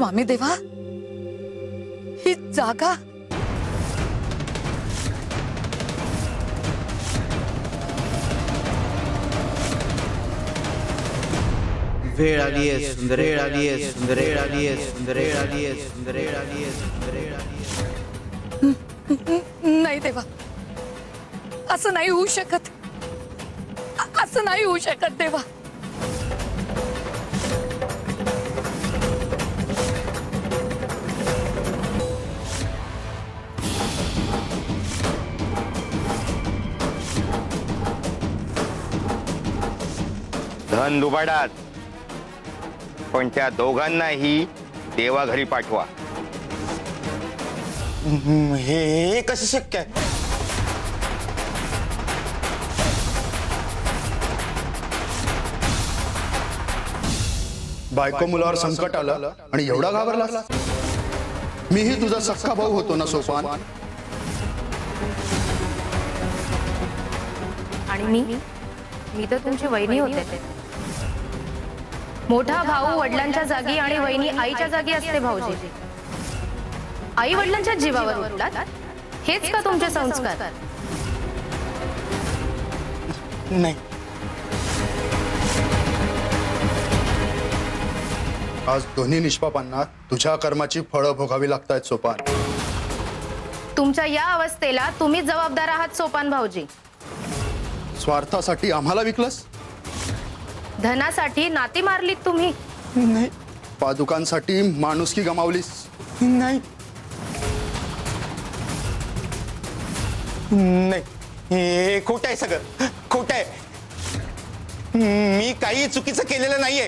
स्वामी देवा, ही जागा वेळ आली आहे सुंदरे, वेळ आली आहे सुंदरे, वेळ आली आहे सुंदरे, वेळ आली आहे सुंदरे, वेळ आली आहे सुंदरे, वेळ आली आहे। नाही देवा, असं नाही होऊ शकत, असं नाही होऊ शकत देवा। धन लुबाडात, पण त्या दोघांनाही देवाघरी पाठवा। हे कसं शक्य आहे? बायको मुलावर संकट आलं आणि एवढा घाबरला? मीही तुझा सख्खा भाऊ होतो ना सोपान। आणि मी तर तुमची वहिनी होते। मोठा भाऊ वडिलांच्या जागी आणि वहिनी आईच्या जागी असते भाऊजी। आई वडिलांच्या जीवावर उठतात, हेच का तुमचे संस्कार? नाही, आज दोन्ही निष्पापांना तुझ्या कर्माची फळं भोगावी लागतायत सोपान। तुमच्या या अवस्थेला तुम्हीच जबाबदार आहात सोपान भाऊजी। स्वार्थासाठी आम्हाला विकलस? धनासाठी नाती मारलीत तुम्ही। नाही। पादुकांसाठी माणुसकी गमावलीस? नाही, नाही, हे खोटं आहे, सगळं खोटं आहे। मी काही चुकीचं केलेलं नाहीये।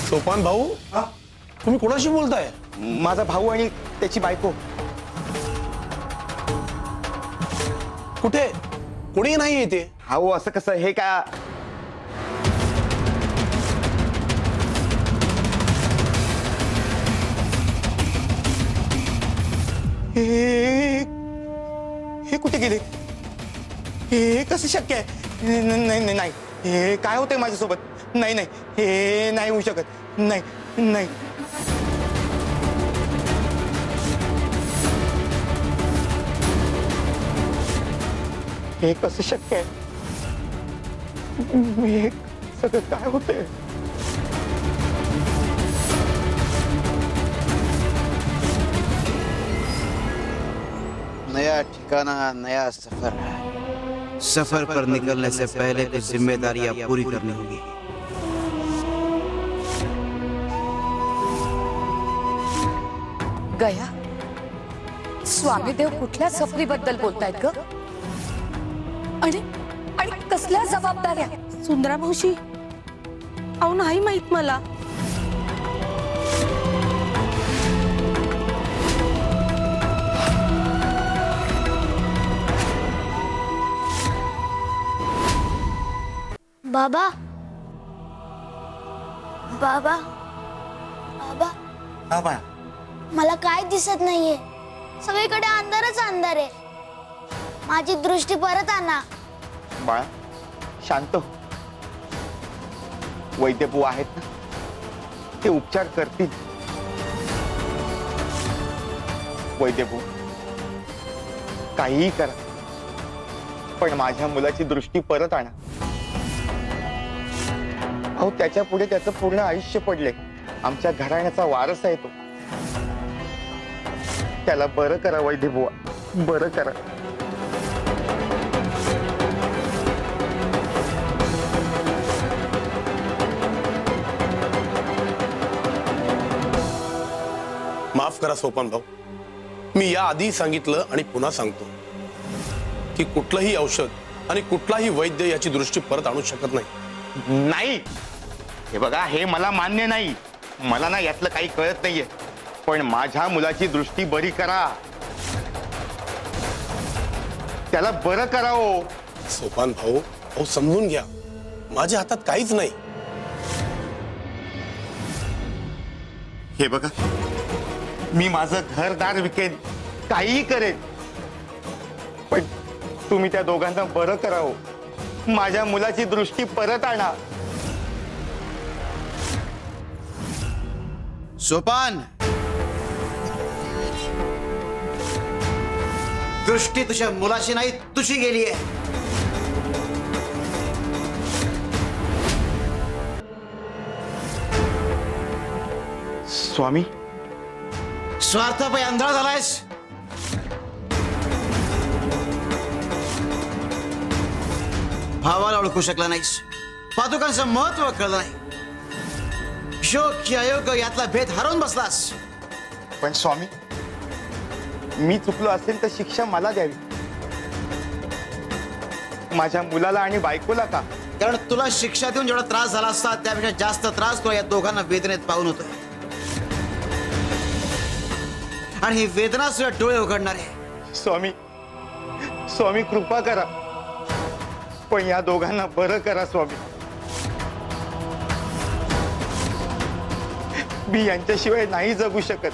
सोपान भाऊ, तुम्ही कोणाशी बोलताय? माझा भाऊ आणि त्याची बायको। कुठे? कोणी नाही इथे? हाऊ, असं कसं? हे का हे हे कुठे गेले? हे कसं शक्य आहे? नाही, नाही, हे काय होतंय माझ्यासोबत? नाही, नाही, हे नाही होऊ शकत। नाही, नाही, हे कसं शक्य आहे? हे सगळं काय होतंय? नया ठिकाना, नया सफर। सफर पर निकलने से पहले कुछ जिम्मेदारियां पूरी करनी होगी। गया, स्वामीदेव कुठल्या सफरीबद्दल बोलतायत ग? आणि कसल्या जबाबदाऱ्या? सुंदरा मावशी, अहो नाही माहित मला। बाबा, बाबा, बाबा, बाबा, मला काय दिसत नाहीये, सगळीकडे अंधारच अंधार आहे। माझी दृष्टी परत आणा। बाळा, शांत हो। वैद्यबू आहेत ना, ते उपचार करतील। वैद्यबू, काहीही करा, पण माझ्या मुलाची दृष्टी परत आणा। अहो, त्याच्या पुढे त्याचं पूर्ण आयुष्य पडले। आमच्या घराण्याचा वारस आहे तो। त्याला बरं करा वैद्यबुवा, बरं करा। माफ करा सोपान भाऊ, मी या आधी सांगितलं आणि पुन्हा सांगतो की कुठलंही औषध आणि कुठलाही वैद्य याची दृष्टी परत आणू शकत नाही। नाही, हे बघा, हे मला मान्य नाही। मला ना यातलं काही कळत नाहीये, पण माझ्या मुलाची दृष्टी बरी करा, त्याला बरं करा हो। सोपान भाऊ, अहो समजून घ्या, माझ्या हातात काहीच नाही। हे बघा, मी माझं घरदार विकेन, काहीही करेन, पण तुम्ही त्या दोघांना बरं करा हो। माझ्या मुलाची दृष्टी परत आणा। सोपान, दृष्टी तुझ्या मुलाची नाही तुझी गेली आहे. स्वामी, स्वार्थापायी आंधळा झालायस. भावाला ओळखू शकला नाहीस. पादुकांचं महत्व कळलं नाही. योग्य अयोग्य यातला भेद हरवून बसलास. पण स्वामी, मी चुकलो असेल तर शिक्षा मला द्यावी. माझ्या मुलाला आणि बायकोला का? कारण तुला शिक्षा देऊन जेवढा त्रास झाला असता त्यापेक्षा जास्त त्रास तुला या दोघांना वेदनेत पाहून होतोय. आणि ही वेदना तुझ्या डोळे उघडणार आहे. स्वामी, स्वामी कृपा करा, पण या दोघांना बरं करा स्वामी. मी यांच्याशिवाय नाही जगू शकत.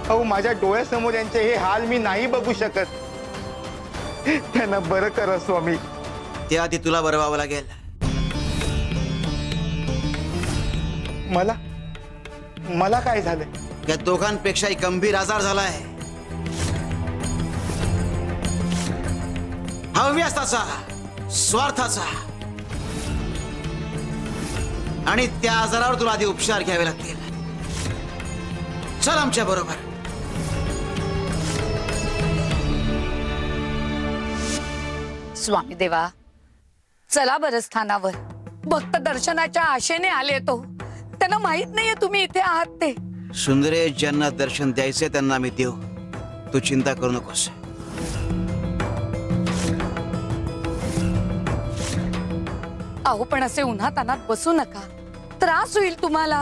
अहो, माझ्या डोळ्यासमोर यांचे हे हाल मी नाही बघू शकत. त्यांना बरं करा स्वामी. त्याआधी तुला बरं व्हावं लागेल. मला मला काय झालं? या दोघांपेक्षाही गंभीर आजार झालाय. हव्यासाचा, स्वार्थाचा. आणि त्या आजारावर तुला आधी उपचार घ्यावे लागतील. चल आमच्या बरोबर. स्वामी देवा, चला बरं स्थानावर. भक्त दर्शनाच्या आशेने आले तो. त्यांना माहित नाहीये तुम्ही इथे आहात ते. सुंदरे, ज्यांना दर्शन द्यायचे त्यांना आम्ही देऊ. तू चिंता करू नकोस. अहो, पण असे उन्हात अनात बसू नका. त्रास होईल तुम्हाला.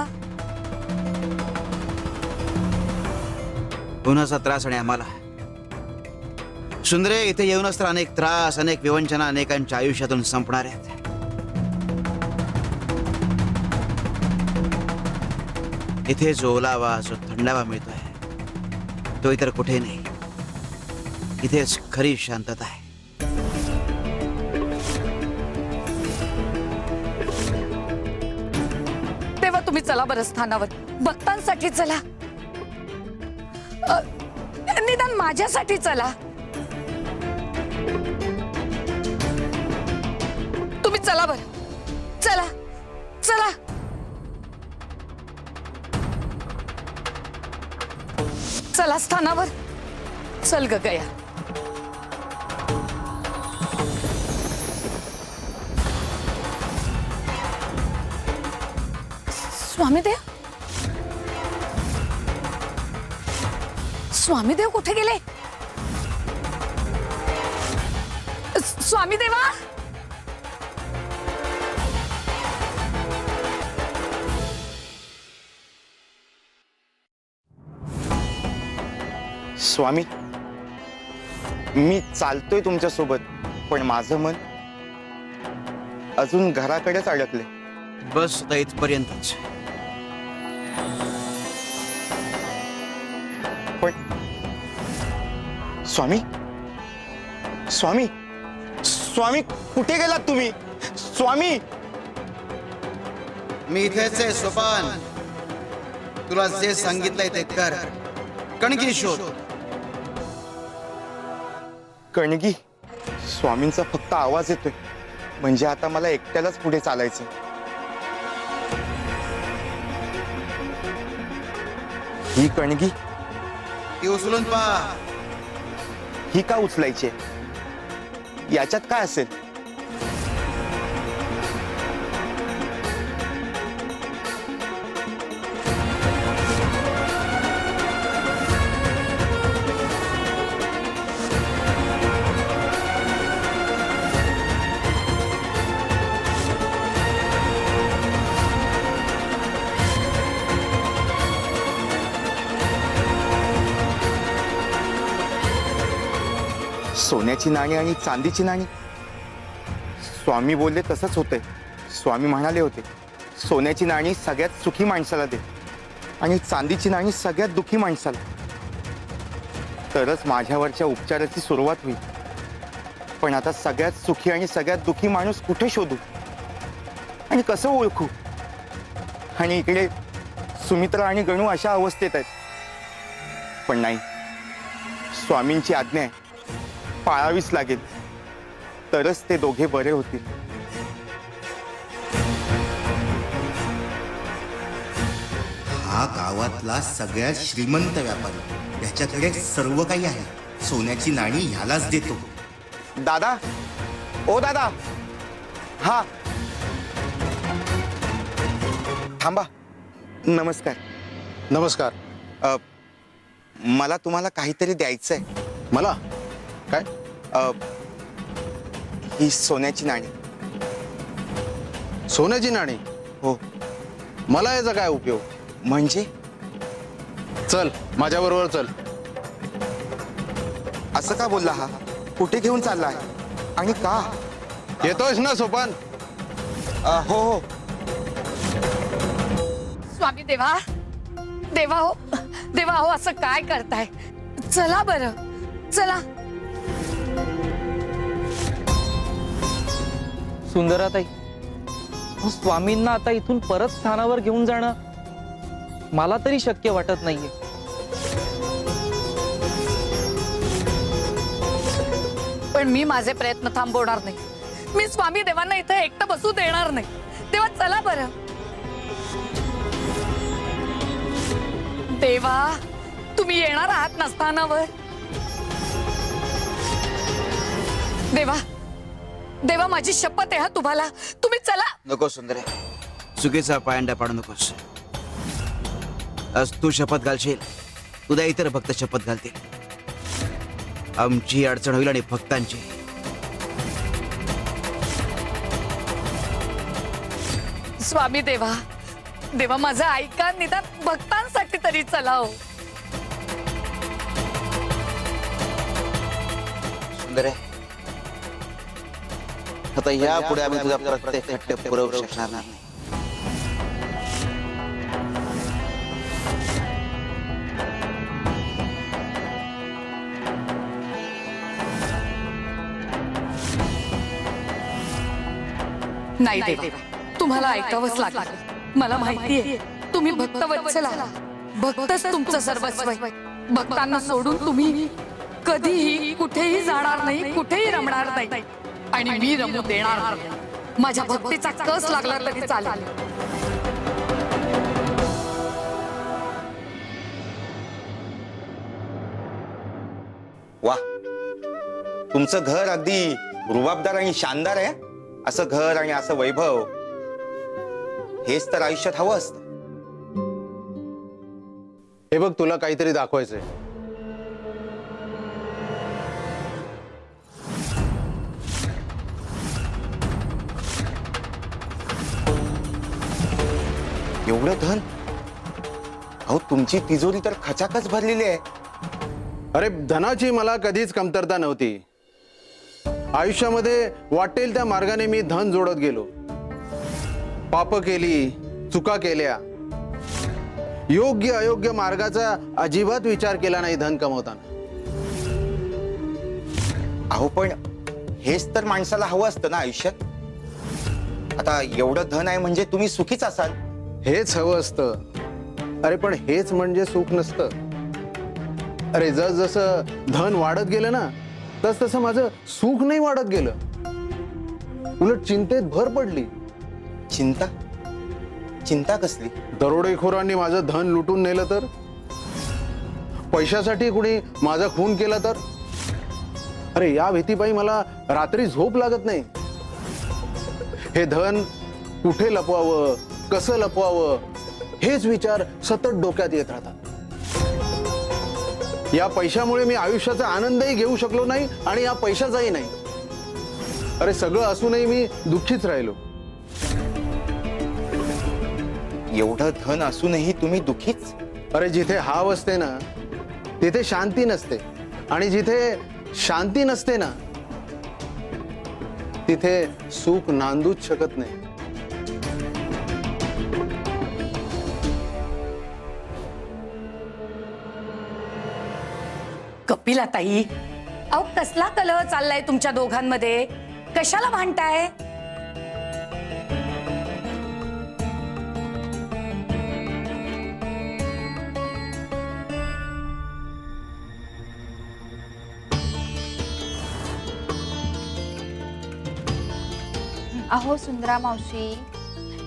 उन्हाचा त्रास आणि आम्हाला. सुंदरे, इथे येऊनच तर अनेक त्रास, अनेक विवंचना अनेकांच्या आयुष्यातून संपणार आहेत. इथे जो ओलावा, जो थंडावा मिळतोय तो इतर कुठे नाही. इथेच खरी शांतता आहे. तेव्हा तुम्ही चला बरं स्थानावर. भक्तांसाठी चला. निदान माझ्यासाठी चला. तुम्ही चला बरं. चला चला. चला स्थानावर. चल ग गया. स्वामीदेव, स्वामीदेव कुठे गेले? स्वामीदेवा. स्वामी, मी चालतोय तुमच्या सोबत, पण माझं मन अजून घराकडेच अडकले. बस आता इथपर्यंतच. पण स्वामी, स्वामी, स्वामी कुठे गेलात तुम्ही? स्वामी, मी इथेच आहे सोपान. तुला जे सांगितलंय ते कर. कणगी शोध. कणगी. स्वामींचा फक्त आवाज येतोय, म्हणजे आता मला एकट्यालाच पुढे चालायचं. ही कणगी ती उचलून पहा. ही का उचलायची? याच्यात काय असेल? सोन्याची नाणी आणि चांदीची नाणी. स्वामी बोलले तसंच होतंय. स्वामी म्हणाले होते, सोन्याची नाणी सगळ्यात सुखी माणसाला दे आणि चांदीची नाणी सगळ्यात दुखी माणसाला. तरच माझ्यावरच्या उपचाराची सुरुवात होईल. पण आता सगळ्यात सुखी आणि सगळ्यात दुखी माणूस कुठे शोधू? आणि कसं ओळखू? आणि इकडे सुमित्रा आणि गणू अशा अवस्थेत आहेत. पण नाही, स्वामींची आज्ञा आहे, पाळावीच लागेल, तरच ते दोघे बरे होतील. हा गावातला सगळ्यात श्रीमंत व्यापारी, याच्याकडे सर्व काही आहे. सोन्याची नाणी ह्यालाच देतो. दादा, ओ दादा, हा थांबा. नमस्कार. नमस्कार. मला तुम्हाला काहीतरी द्यायचं आहे. मला काय? ही सोन्याची नाणी. सोन्याची नाणी? हो. मला याचा काय उपयोग? म्हणजे चल माझ्या बरोबर चल. असं का बोलला हा? कुठे घेऊन चाललाय आणि का? येतोयस ना सोपान? हो हो. स्वामी देवा, देवा हो, देवा हो, असं काय करताय? चला बरं, चला. सुंदराताई, स्वामींना आता इथून परत स्थानावर घेऊन जाणं मला तरी शक्य वाटत नाहीये. पण मी माझे प्रयत्न थांबवणार नाही. मी स्वामी देवांना इथं एकटं बसू देणार नाही. तेव्हा चला बरं. देवा, तुम्ही येणार आहात ना स्थानावर? देवा, देवा, माझी शपथ आहे हा तुम्हाला. तुम्ही चला. नको सुंदरे, चुकीचा पायंडा पाडू नकोस. आज तू शपथ घालशील, उद्या इतर भक्त शपथ घालतील. आमची अडचण होईल आणि भक्तांची. स्वामी देवा, देवा, माझं ऐका, निदान भक्तांसाठी तरी चला हो. सुंदरे, आता ह्या पुढे आम्ही तुझा प्रत्येक हट्ट पुरवू शकणार नाही. नाही देवा, तुम्हाला ऐकावंच लागलं. मला माहितीये तुम्ही भक्तवत्सला, भक्तच तुमचं सर्वस्व आहे. भक्तांना सोडून तुम्ही कधीही कुठेही जाणार नाही, कुठेही रमणार नाही. आणि मी रमू देणार नाही. माझ्या भक्तीचा कस लागला तरी चालेल. वा, तुमचं घर अगदी रुबाबदार आणि शानदार आहे. असं घर आणि असं वैभव, हेच तर आयुष्यात हवं असतं. हे बघ, तुला काहीतरी दाखवायचंय. एवढं धन? अहो, तुमची तिजोरी तर खचाखच भरलेली आहे. अरे, धनाची मला कधीच कमतरता नव्हती. आयुष्यामध्ये वाटेल त्या मार्गाने मी धन जोडत गेलो. पाप केली, चुका केल्या, योग्य अयोग्य मार्गाचा अजिबात विचार केला नाही धन कमवताना. अहो, पण हेच तर माणसाला हवं असतं ना आयुष्यात. आता एवढं धन आहे म्हणजे तुम्ही सुखीच असाल. हेच हवं असतं. अरे, पण हेच म्हणजे सुख नसतं. अरे, जसं धन वाढत गेलं ना, तसं माझं सुख नाही वाढत गेलं. उलट चिंतेत भर पडली. चिंता? चिंता कसली? दरोडेखोरांनी माझं धन लुटून नेलं तर? पैशासाठी कुणी माझा खून केला तर? अरे, या भीतीपायी मला रात्री झोप लागत नाही. हे धन कुठे लपवावं, कसं लपवावं, हेच विचार सतत डोक्यात येत राहतात. या पैशामुळे मी आयुष्याचा आनंदही घेऊ शकलो नाही आणि या पैशाचाही नाही. अरे, सगळं असूनही मी दुःखीच राहिलो. एवढं धन असूनही तुम्ही दुःखीच? अरे, जिथे हाव असते ना, तिथे शांती नसते. आणि जिथे शांती नसते ना, तिथे सुख नांदूच शकत नाही. कपिलाताई, अहो, कसला कलह चाललाय तुमच्या दोघांमध्ये? कशाला भांडताय? अहो सुंदरा मावशी,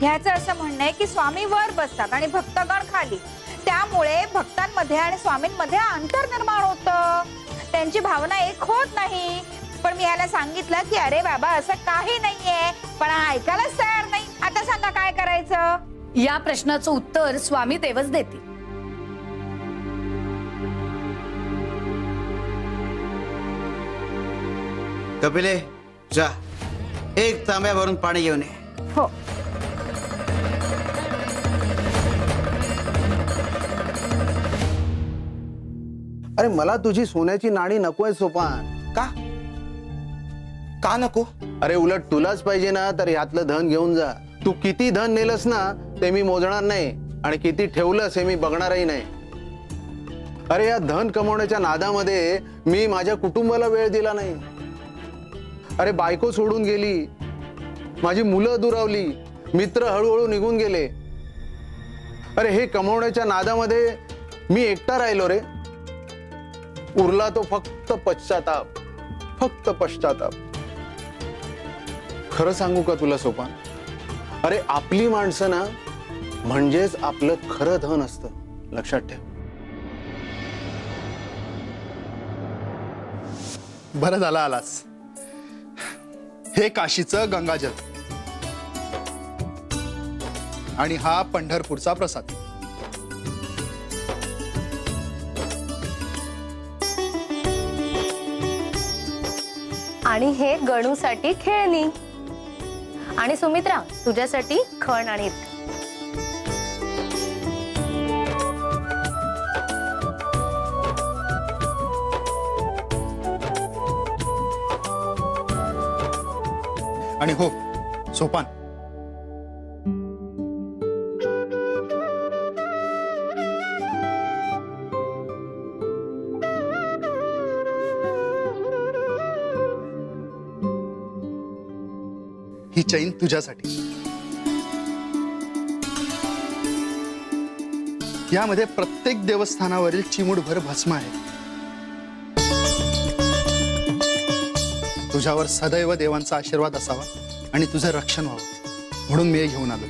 ह्याचं असं म्हणणं आहे की स्वामी वर बसतात आणि भक्तगण खाली, त्यामुळे भक्तांमध्ये आणि स्वामींमध्ये अंतर निर्माण होतं, त्यांची भावना एक होत नाही. पण मी याला सांगितलं की अरे बाबा असं काही नाहीये, पण हा ऐकायलाच तयार नाही. आता सांगा काय करायचं? या प्रश्नाचं उत्तर स्वामी देवच देतील. कपिले, जा एक तांब्या भरून पाणी घेऊन ये. हो. अरे मला तुझी सोन्याची नाणी नकोय सोपान. का का नको? अरे उलट तुलाच पाहिजे ना, तर यातलं धन घेऊन जा. तू किती धन नेलंस ना ते मी मोजणार नाही, आणि किती ठेवलंस हे मी बघणारही नाही. अरे या धन कमवण्याच्या नादामध्ये मी माझ्या कुटुंबाला वेळ दिला नाही. अरे बायको सोडून गेली, माझी मुलं दुरावली, मित्र हळूहळू निघून गेले. अरे हे कमवण्याच्या नादामध्ये मी एकटा राहिलो रे. उरला तो फक्त पश्चाताप, फक्त पश्चाताप. खरं सांगू का तुला सोपान, अरे आपली माणसं ना म्हणजेच आपलं खरं धन असतं, लक्षात ठेव. बरं झालं आलास. हे काशीचं गंगाजल आणि हा पंढरपूरचा प्रसाद. आणि हे गणूसाठी खेळणी. आणि सुमित्रा तुझ्यासाठी खण आणि इत्र. आणि हो सोपान, ही चैन तुझ्यासाठी. यामध्ये प्रत्येक देवस्थानावरील चिमूटभर भस्म आहे. तुझ्यावर सदैव देवांचा आशीर्वाद असावा आणि तुझं रक्षण व्हावं म्हणून मी हे घेऊन आलो.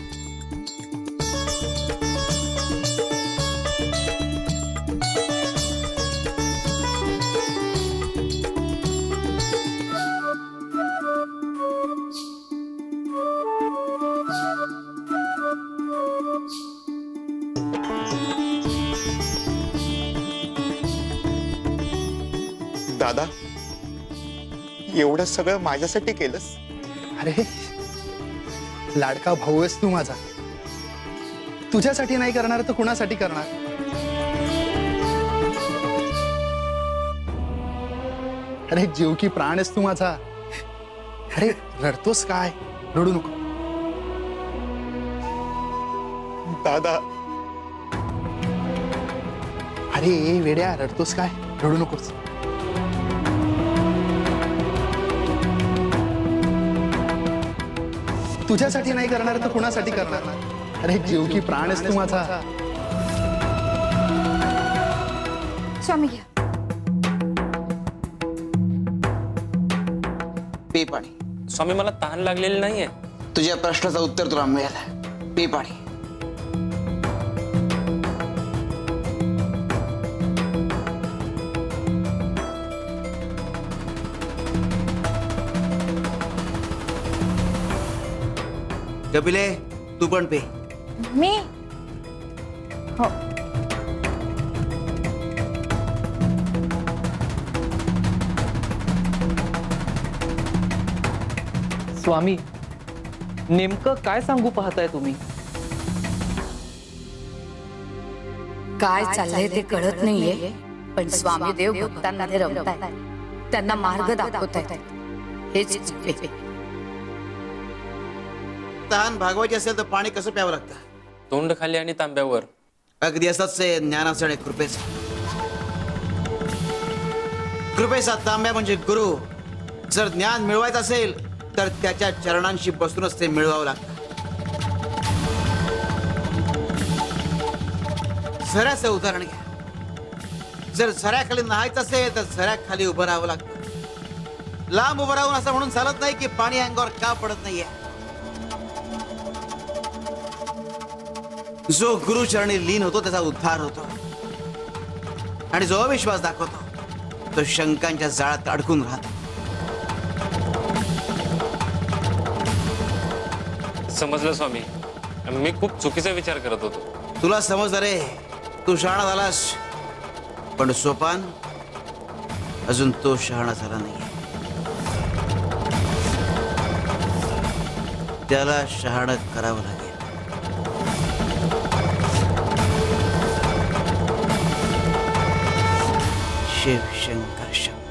दादा, एवढं सगळं माझ्यासाठी केलंस? अरे लाडका भाऊ आहेस तू माझा. तुझ्यासाठी नाही करणार तर कुणासाठी करणार? अरे जीव की प्राण आहेस तू माझा. अरे रडतोस काय? रडू नको दादा. अरे वेड्या, रडतोस काय? रडू नकोस. तुझ्यासाठी नाही करणार तर कुणासाठी करणार? अरे जीव की प्राण आहेस तू माझा. स्वामी घ्या. पे पाणी. स्वामी मला तहान लागलेली नाहीये. तुझ्या प्रश्नाचं उत्तर तुला मिळालं. पे पाणी. कपिले, तू पण पे. मी हो. स्वामी नेमकं काय सांगू पाहताय तुम्ही? काय चाललंय ते कळत नाहीये, पण स्वामी देव भक्तांमध्ये रमतायत, त्यांना मार्ग दाखवतायत. हेच पे. तहान भागवायची असेल तर पाणी कसं प्यावं लागतं? तोंड खाली आणि तांब्यावर. अगदी असंच आहे ज्ञानाचं आणि कृपेचं. कृपेचा तांब्या म्हणजे गुरु. जर ज्ञान मिळवायचं असेल तर त्याच्या चरणांशी बसूनच ते मिळवावं लागतं. झऱ्याचं उदाहरण घ्या. जर झऱ्याखाली न्हायचं असेल तर झऱ्याखाली उभं राहावं लागतं. लांब उभं राहून असं म्हणून चालत नाही की पाणी अंगावर का पडत नाहीये. जो गुरुचरणी लीन होतो त्याचा उद्धार होतो आणि जो अविश्वास दाखवतो तो शंकांच्या जाळ्यात अडकून राहतो. समजलं स्वामी. मी खूप चुकीचा विचार करत होतो. तुला समजलं रे, तू शहाणा झालास, पण सोपान अजून तो शहाणा झाला नाही. त्याला शहाणा करावं लागेल. शिव शंकर शंकर.